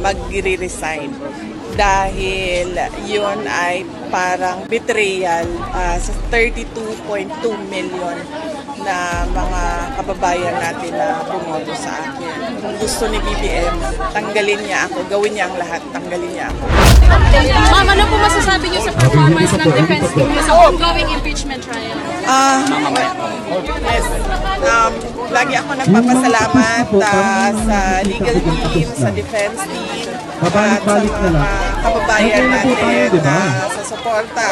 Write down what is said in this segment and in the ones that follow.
magre-resign dahil yun ay parang betrayal sa 32.2 million na mga kababayan natin na bumoto sa akin. Kung gusto ni BBM, tanggalin niya ako, gawin niya ang lahat, tanggalin niya ako. Ma'am, ano po masasabi niyo sa performance ng defense team niyo sa ongoing impeachment trial? Yes. Lagi ako nagpapasalamat sa legal team, sa defense team, at sa mga kababayan natin sa suporta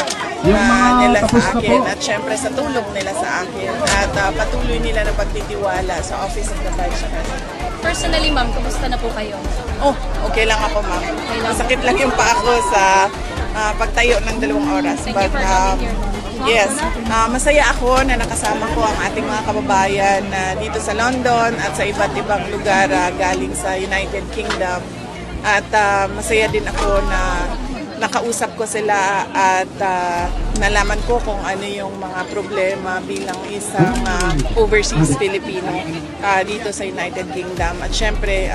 nila sa akin at syempre sa tulong nila sa akin at patuloy nila na pagtitiwala sa Office of the Vice President. Personally, ma'am, kumusta na po kayo? Okay lang ako, ma'am. Masakit lang yung paa ko sa pagtayo ng 2 oras. Thank you for coming here. Yes, masaya ako na nakasama ko ang ating mga kababayan dito sa London at sa iba't ibang lugar galing sa United Kingdom. At masaya din ako na nakausap ko sila at nalaman ko kung ano yung mga problema bilang isang overseas Filipino dito sa United Kingdom. At syempre,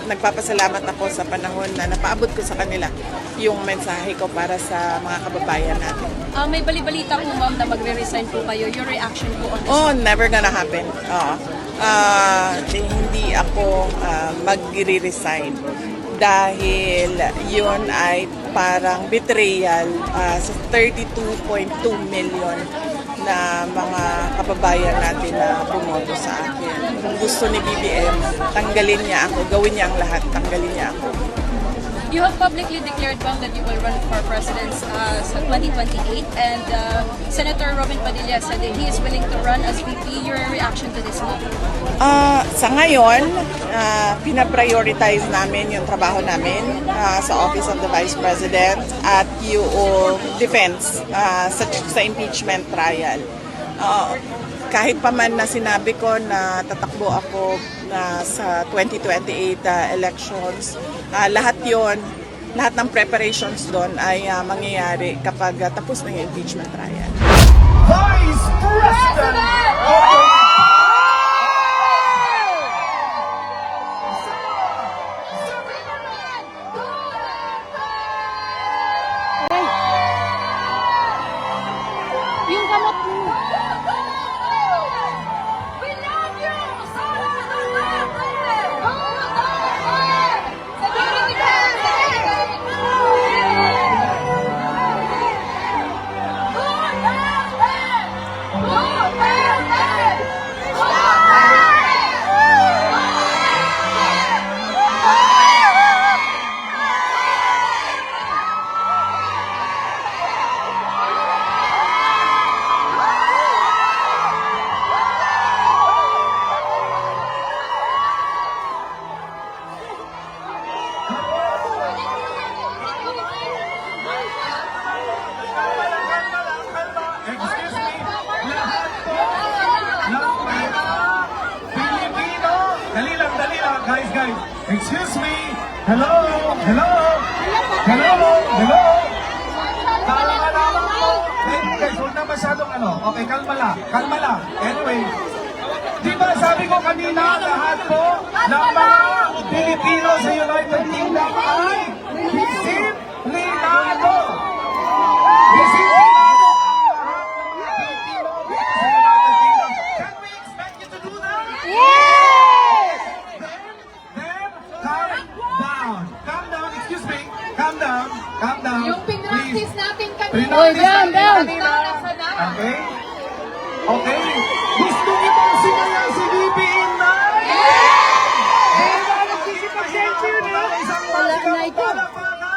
nagpapasalamat ako sa panahon na napaabot ko sa kanila yung mensahe ko para sa mga kababayan natin. May bali-balita po, ma'am, na magre-resign po kayo. Your reaction po on this? Never gonna happen. Hindi ako magre-resign dahil yun ay parang betrayal sa 32.2 million na mga kababayan natin na bumoto sa akin. Kung gusto ni BBM, tanggalin niya ako, gawin niya ang lahat, tanggalin niya ako. You have publicly declared, ma'am, that you will run for president sa 2028, and Senator Robin Padilla said that he is willing to run as VP. Your reaction to this, ma'am? Sa ngayon, pinaprioritize namin yung trabaho namin sa Office of the Vice President at yung defense sa impeachment trial. Kahit pa man na sinabi ko na tatakbo ako sa 2028 elections, lahat ng preparations doon ay mangyayari kapag tapos na yung impeachment trial. Vice President! Yung kamot mo. Guys, excuse me. Hello. Kalma po. Guys, huwag na masyadong Okay, kalma lang. Anyway, di ba sabi ko kanina, lahat po ng mga Pilipino sa United Kingdom ay disiplinado. Can we expect you to do that? Calm down. Yung pinractice natin kanina. Pinractice natin kanina. Okay. Gusto niyo bang simulan si BBM na? Nagsisipag-sense yun na. Isang mga palakpakan.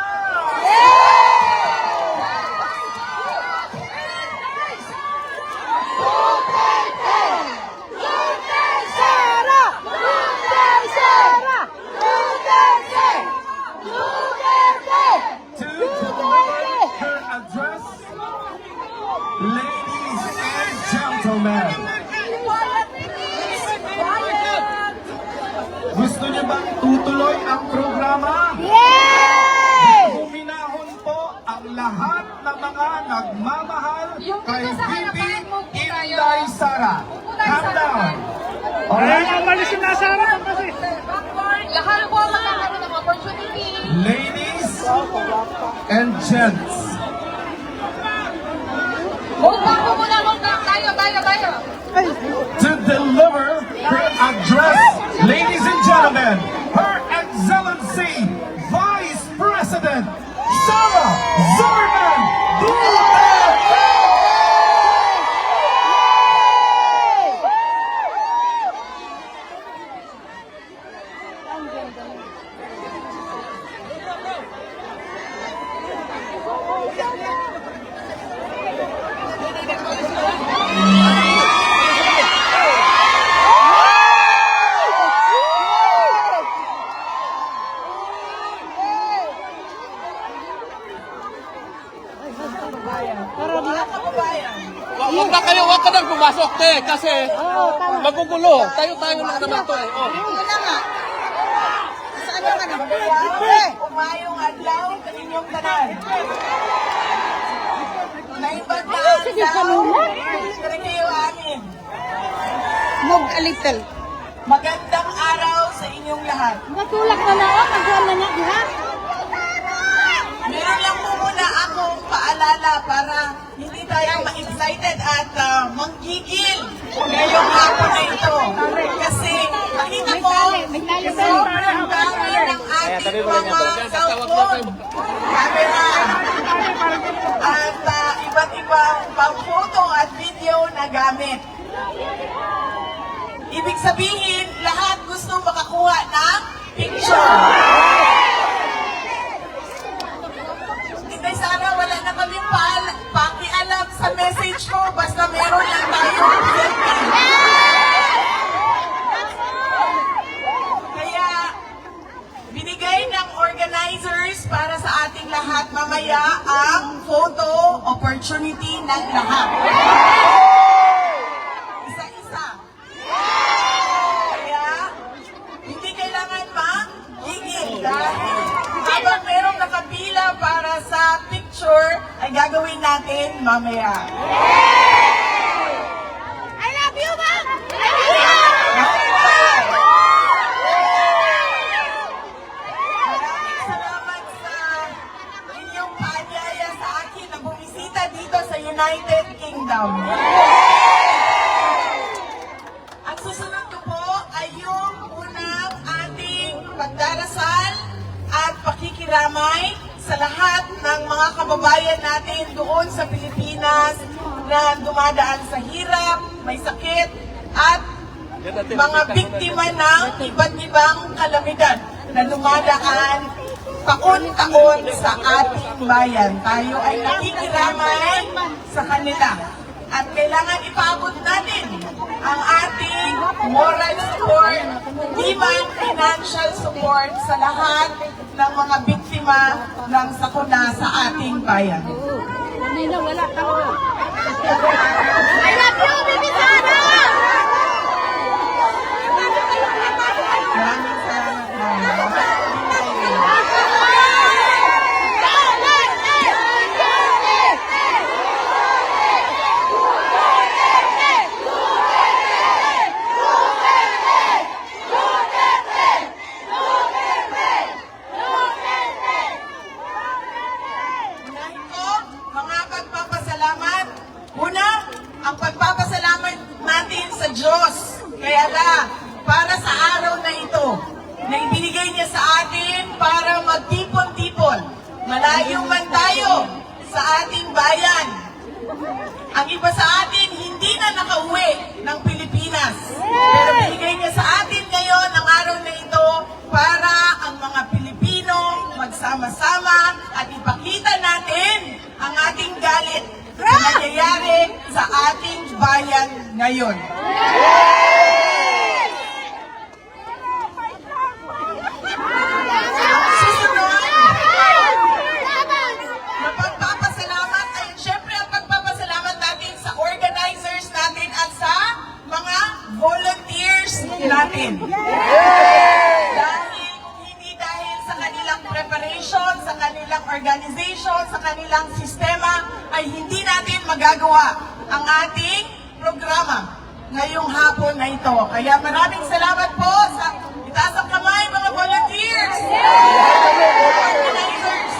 Ladies and gentlemen, gusto niyo bang tutuloy ang programa? Huminahon po ang lahat ng mga nagmamahal kay VP Inday Sara. Calm down. Lahat po magkakaroon ng opportunity and gents. Hold back po muna, hold back. Tayo. To deliver her address, ladies and gentlemen, Her Excellency Vice President Sara Zimmerman Duterte! Huwag ka nang pumasok, te, kasi magugulo. Tayo-tayo lang naman to, eh. Oh. Umayong adlaw sa inyong tanan. Naibad na adlaw, kaya kayo amin. Move a little. Magandang araw sa inyong lahat. Matulak na na, magkuhan na na, ha? Meron lang po muna akong paalala para hindi tayo ma-excited at manggigil ngayong hapon na ito. Kasi nakita ko sobrang dami ng ating mga cellphone, camera, at iba't ibang pang-photo at video na gamit. Ibig sabihin, lahat gusto makakuha ng picture. Sana wala na kami pakialam sa message ko, basta meron lang tayong selfie. Kaya, binigay ng organizers para sa ating lahat mamaya ang photo opportunity ng lahat. Isa-isa. Kaya, hindi kailangan mag-gigil dahil habang merong nakapila para sa picture, ay gagawin natin mamaya. I love you, ma'am! Maraming salamat sa inyong paanyaya sa akin na bumisita dito sa United Kingdom. Ang susunod ko po ay yung unang ating pagdarasal at pakikiramay sa lahat ng mga kababayan natin doon sa Pilipinas na dumadaan sa hirap, may sakit, at mga biktima ng iba't ibang kalamidad na dumadaan taon-taon sa ating bayan. Tayo ay nakikiramay sa kanila. At kailangan ipaabot natin ang ating moral support, even financial support sa lahat ng mga biktima ng sakuna sa ating bayan. Kanina wala ka. I love you, Bibi Sara! Maraming salamat, ma'am. Unahin ko, mga pagpapasalamat. Una, ang pagpapasalamat natin sa Diyos. Kaya para sa araw na ito, na ibinigay niya sa atin para magtipon-tipon. Malayo man tayo sa ating bayan. Ang iba sa atin hindi na nakauwi ng Pilipinas. Pero binigay niya sa atin ngayon ang araw na ito para ang mga Pilipino magsama-sama at ipakita natin ang ating galit sa nangyayari sa ating bayan ngayon. Susunod, na pagpapasalamat ay syempre ang pagpapasalamat natin sa organizers natin at sa mga volunteers natin. Dahil kung hindi dahil sa kanilang preparation, sa kanilang organization, sa kanilang sistema, ay hindi natin magagawa ang ating programa ngayong hapon na ito. Kaya maraming salamat po sa itaas ang kamay mga volunteers, organizers.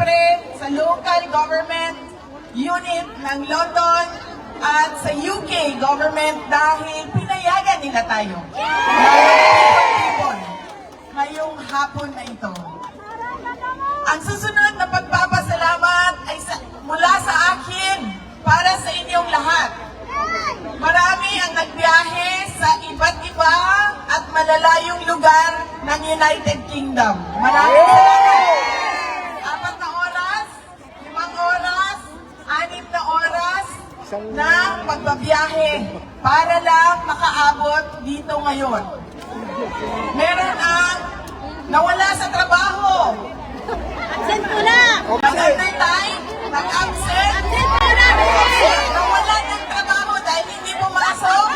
syempre sa local government unit ng London at sa UK government dahil pinayagan nila tayo. People, ngayong hapon na ito. Ang susunod na pagpapasalamat ay mula sa akin para sa inyong lahat. Marami ang nagbiyahe sa iba't iba at malalayong lugar ng United Kingdom. Maraming salamat. 4 na oras, 5 oras, 6 na oras ng pagbabiyahe para lang makaabot dito ngayon. Meron ang nawala sa trabaho. Absent po na! Nag-underline, nag-absent, Absent po na! nawala ng trabaho dahil hindi pumasok.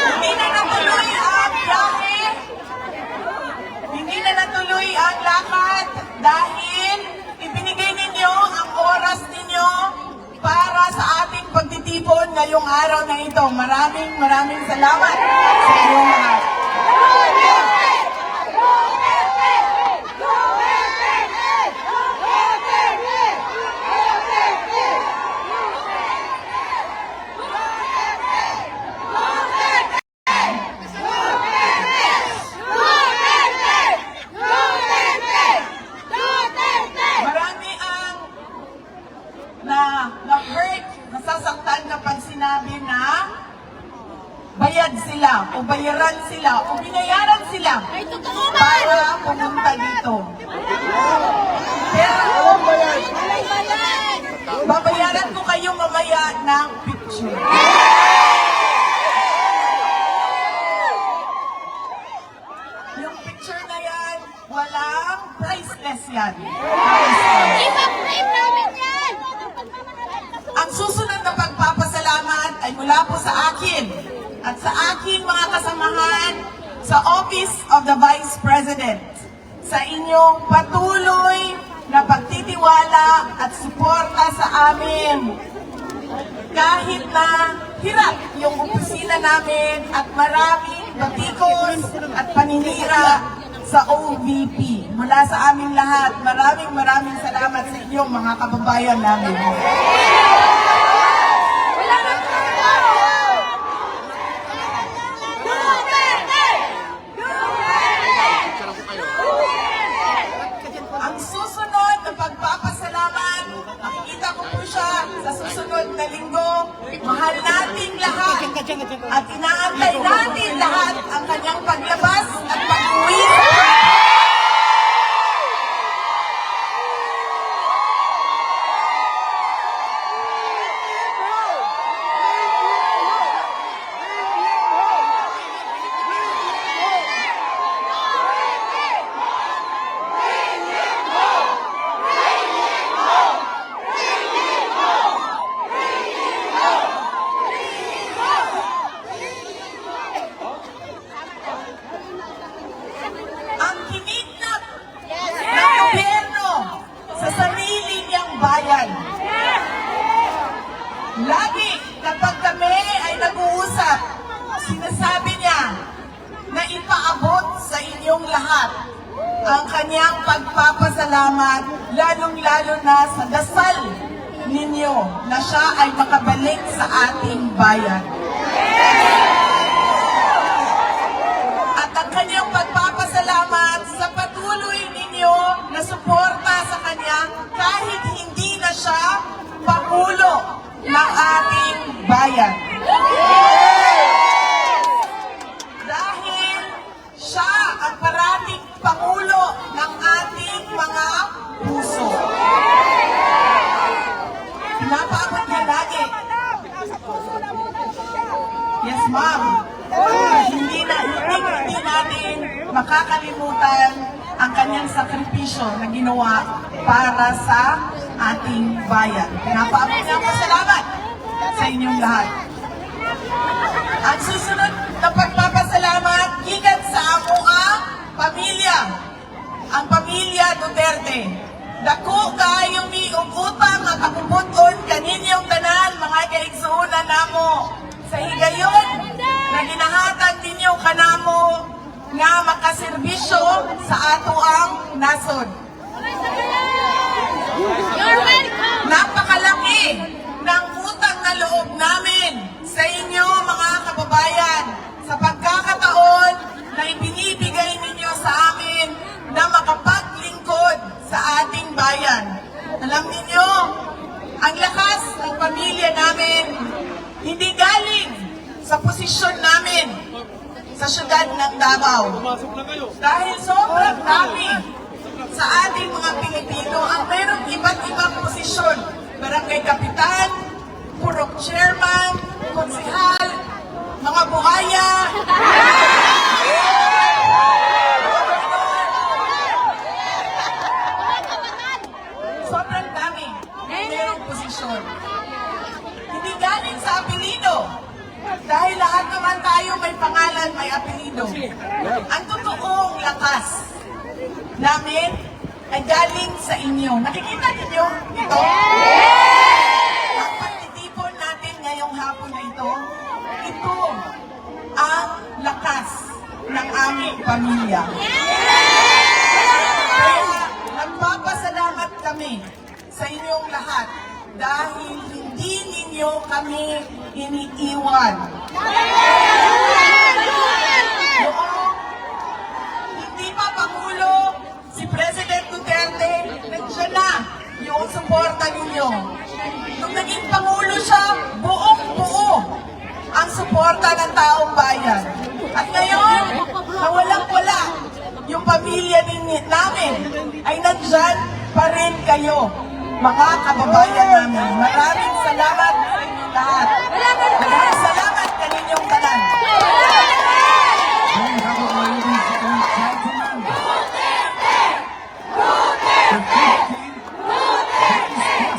Hindi na natuloy ang biyahe. Hindi na natuloy ang lakad dahil ibinigay ninyo ang oras ninyo para sa ating pagtitipon ngayong araw na ito. Maraming salamat sa inyong lahat. Marami ang na-hurt, nasasaktan kapag sinabi na bayad sila o bayaran sila o binayaran sila para pumunta dito. Pero babayaran ko kayo mamaya ng picture. Yung picture na yan, walang priceless yan. Ipa-frame namin yan! Ang susunod na pagpapasalamat ay mula po sa akin at sa aking mga kasamahan sa Office of the Vice President sa inyong patuloy na pagtitiwala at suporta sa amin. Kahit na hirap yung opisina namin at maraming batikos at paninira sa OVP. Mula sa aming lahat, maraming salamat sa inyong mga kababayan namin. Ang susunod na pagpapasalamat, makikita ko po siya sa susunod na linggo. Mahal natin lahat at inaantay natin lahat ang kanyang paglabas at pag-uwi. Ang kiniknap ng gobyerno sa sarili niyang bayan. Lagi kapag kami ay nag-uusap, sinasabi niya na ipaabot sa inyong lahat ang kanyang pagpapasalamat, lalong-lalo na sa dasal ninyo na siya ay makabalik sa ating bayan. At ang kanyang pagpapasalamat sa patuloy ninyo na suporta sa kanya kahit hindi na siya pangulo ng ating bayan. Dahil siya ang parating pangulo ng ating mga puso. Pinapaabot niya lagi. Yes, ma'am. Hindi natin makakalimutan ang kanyang sakripisyo na ginawa para sa ating bayan. Pinapaabot niya ang pasalamat sa inyong lahat. Ang susunod na pagpapasalamat, gikan sa amuang pamilya, ang pamilya Duterte. Dako kayo mi utang nga kapuputon kaninyong tanan mga kaigsuonan namo sa higayon na ginahatag ninyo kanamo nga makaserbisyo sa ato ang nasod. You're welcome. Napakalaki ng utang na loob namin sa inyo mga kababayan sa pagkakataon na ibinibigay ninyo sa amin na makapaglingkod sa ating bayan. Alam ninyo, ang lakas ng pamilya namin hindi galing sa posisyon namin sa syudad ng Davao. Dahil sobrang dami sa ating mga Pilipino ang mayroong iba't ibang posisyon. Barangay Kapitan, Purok Chairman, Konsehal, mga buhaya, sobrang dami ang mayroong posisyon. Hindi galing sa apelido. Dahil lahat naman tayo may pangalan, may apelido. Ang totoong lakas namin ay galing sa inyo. Nakikita ninyo ito? Ang pagtitipon natin ngayong hapon na ito, ito ang lakas ng aming pamilya. Kaya nagpapasalamat kami sa inyong lahat dahil hindi ninyo kami iniiwan. Noong hindi pa Pangulo si President Duterte, nandiyan na yung suporta ninyo. Nung naging Pangulo siya, buong-buo ang suporta ng taong bayan. At ngayon, na walang-wala yung pamilya namin, ay nandiyan pa rin kayo, mga kababayan namin. Maraming salamat sa inyong lahat. Maraming salamat kaninyong tanan. Then, how about ladies and gentlemen? The 15th Vice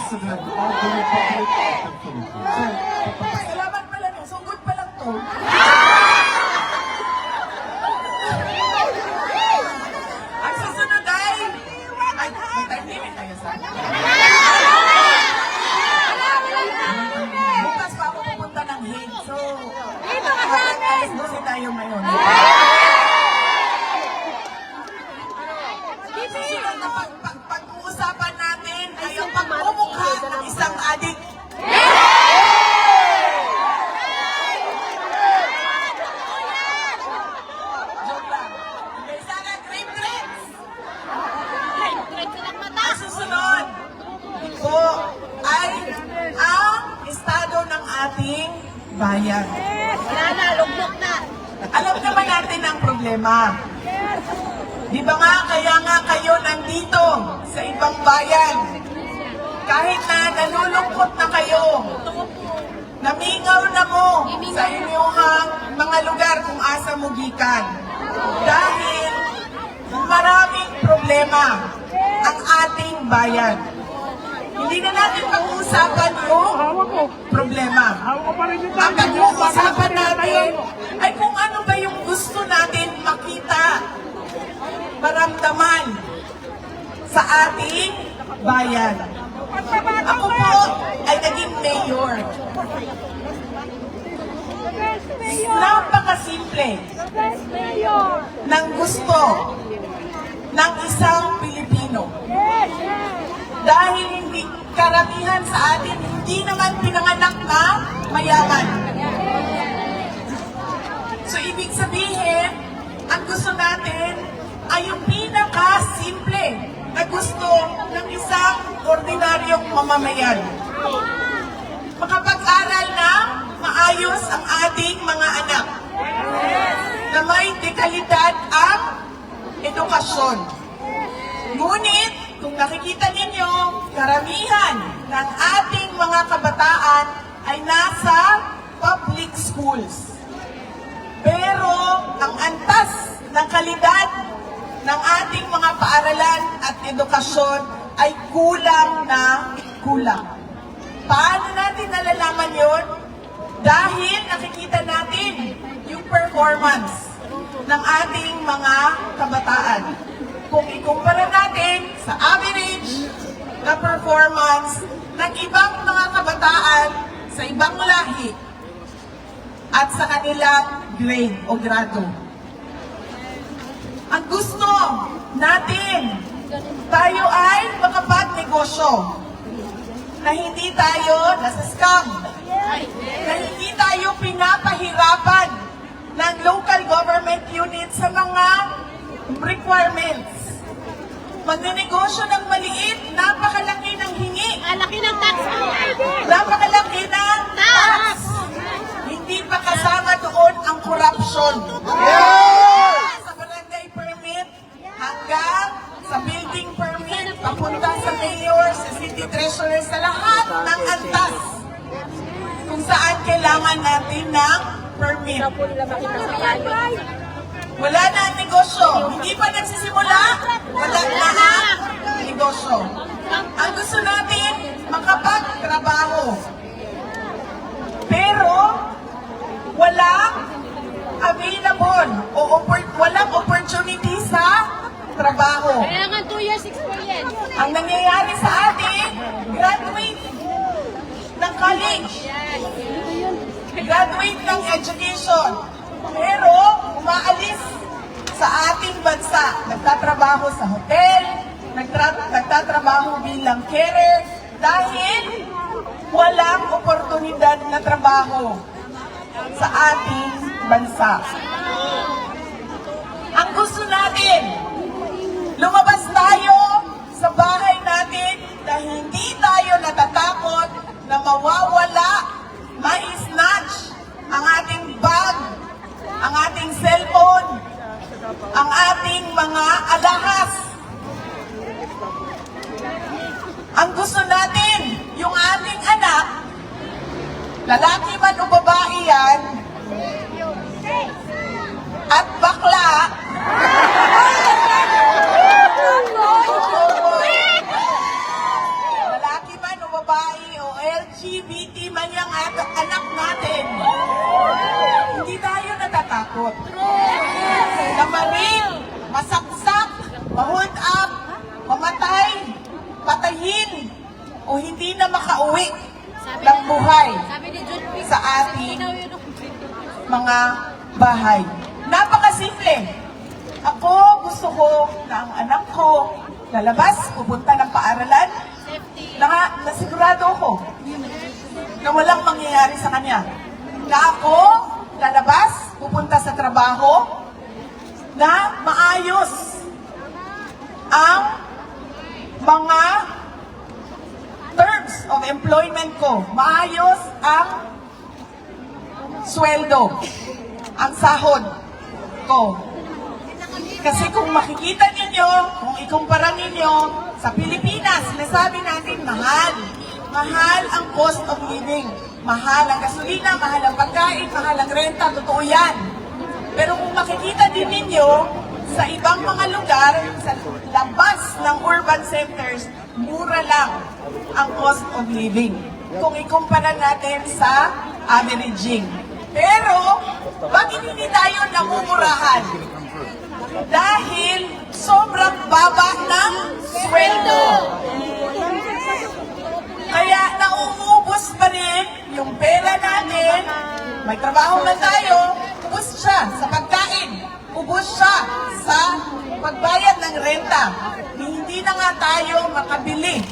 President of the Republic of the Philippines. Salamat pala no. Sugod pa lang to. Ang susunod ay may time limit tayo sa bukas pa ako pupunta ng Hague. So, hanggang alas 12 tayo ngayon. Susunod na pag-uusapan natin ay ang pagmumukha ng isang adik. Joke lang. May sana grape drinks. Ang susunod po ay ang estado ng ating bayan. Wala na, lugmok na. Alam naman natin ang problema. Di ba nga, kaya nga kayo nandito sa ibang bayan. Kahit na nalulungkot na kayo, namingaw na mo sa inyong mga lugar kung asa mo gikan. Dahil maraming problema ang ating bayan. Hindi na natin pag-uusapan yung problema. Ang pag-uusapan natin ay kung ano ba yung gusto natin makita, maramdaman sa ating bayan. Ako po ay naging mayor. Napakasimple ng gusto ng isang Pilipino. Dahil hindi karamihan sa atin, hindi naman pinanganak na mayaman. So, ibig sabihin, ang gusto natin ay yung pinaka-simple na gusto ng isang ordinaryong mamamayan. Makapag-aral na maayos ang ating mga anak. Na may dekalidad ang edukasyon. Ngunit, kung nakikita ninyo, karamihan ng ating mga kabataan ay nasa public schools. Pero ang antas ng kalidad ng ating mga paaralan at edukasyon ay kulang na kulang. Paano natin nalalaman yon? Dahil nakikita natin yung performance ng ating mga kabataan. Kung ikumpara natin sa average na performance ng ibang mga kabataan sa ibang lahi at sa kanilang grade o grado. Ang gusto natin, tayo ay makapagnegosyo. Na hindi tayo nasa scam. Na hindi tayo pinapahirapan ng local government unit sa mga requirements. Magnenegosyo ng maliit, napakalaki ng hingi. Laki ng tax mo. Napakalaki ng tax. Hindi pa kasama doon ang corruption. Sa barangay permit hanggang sa building permit, papunta sa mayor, sa city treasurer, sa lahat ng antas. Kung saan kailangan natin ng permit. Wala na ang negosyo. Hindi pa nagsisimula, wala na ang negosyo. Ang gusto natin, makapagtrabaho. Pero, walang available o walang opportunity sa trabaho. Kaya nga 2 years experience. Ang nangyayari sa atin, graduate ng college, graduate ng education, pero umaalis sa ating bansa. Nagtatrabaho sa hotel, nagtatrabaho bilang carer, dahil walang oportunidad na trabaho sa ating bansa. Ang gusto natin, lumabas tayo sa bahay natin na hindi tayo natatakot na mawawala, ma-snatch ang ating bag, ang ating cellphone, ang ating mga alahas. Ang gusto natin, yung ating anak, lalaki man o babae yan, at bakla, lalaki man o babae o LGBT man yung anak natin, hindi tayo natatakot. Namaril, masaksak, ma-hold up, mamatay, patayin, o hindi na makauwi ng buhay Sabi ni John P. sa ating mga bahay. Napakasimple. Ako, gusto ko na ang anak ko lalabas, pupunta ng paaralan, nasigurado ako na walang mangyayari sa kanya. Na ako, lalabas, pupunta sa trabaho, na maayos ang mga terms of employment ko. Maayos ang sweldo, ang sahod ko. Kasi kung makikita ninyo, kung ikumpara ninyo sa Pilipinas, nasabi natin mahal. Mahal ang cost of living. Mahal ang gasolina, mahal ang pagkain, mahal ang renta, totoo yan. Pero kung makikita din ninyo, sa ibang mga lugar, sa labas ng urban centers, mura lang ang cost of living. Kung ikumpara natin sa averaging. Pero, bakit hindi tayo namumurahan? Dahil sobrang baba ng sweldo. Kaya nauubos pa rin yung pera natin. May trabaho na tayo, ubos siya sa pagkain. Ubos siya sa pagbayad ng renta. Hindi na nga tayo makabili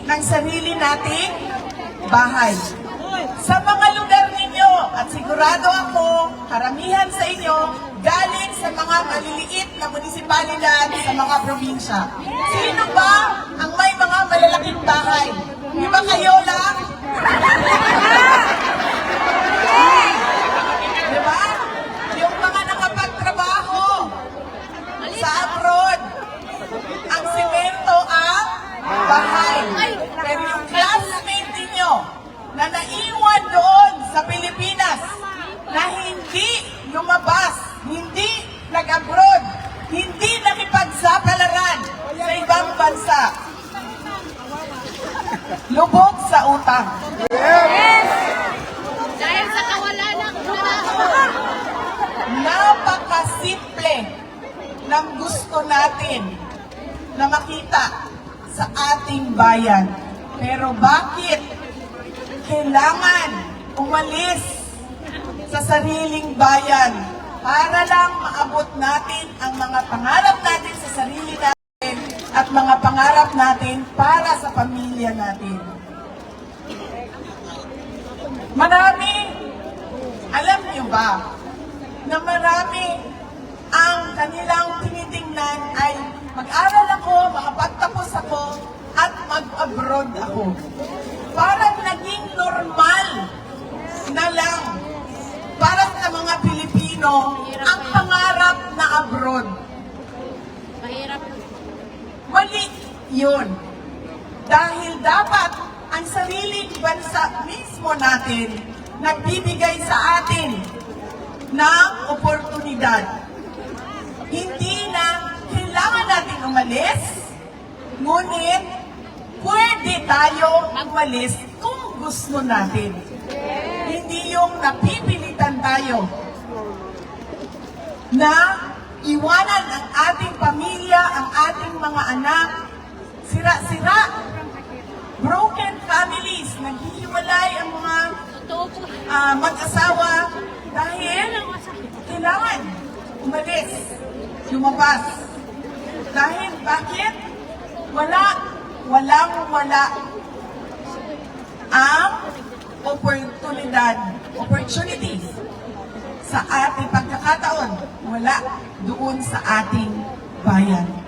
ng sarili nating bahay. Sa mga lugar ninyo, at sigurado ako, karamihan sa inyo, galing sa mga maliliit na munisipalidad sa mga probinsya. Sino ba ang may mga malalaking bahay? Di ba kayo lang? Di ba? Yung mga nakapagtrabaho sa abroad, ang simento ang bahay. Pero yung classmate ninyo na naiwan doon sa Pilipinas, na hindi lumabas, hindi nag-abroad, hindi nakipagsapalaran sa ibang bansa, lubog sa utang. Dahil sa kawalan ng Napakasimple ng gusto natin na makita sa ating bayan. Pero bakit kailangan umalis sa sariling bayan para lang maabot natin ang mga pangarap natin sa sarili natin at mga pangarap natin para sa pamilya natin. Marami, alam niyo ba, na marami ang kanilang tinitingnan ay mag-aral ako, makapagtapos ako, at mag-abroad ako. Parang naging normal na lang para sa mga Pilipino ang pangarap na abroad. Mahirap. Mali yun. Dahil dapat ang sariling bansa mismo natin nagbibigay sa atin ng oportunidad. Hindi na kailangan natin umalis, ngunit pwede tayo umalis kung gusto natin. Hindi yung napipilitan tayo na iwanan ang ating pamilya, ang ating mga anak, sira-sira, broken families, naghihiwalay ang mga Totoo po. mag-asawa dahil kailangan umalis, lumabas. Dahil bakit? Walang-wala ang opportunities sa ating pagkakataon. Wala doon sa ating bayan.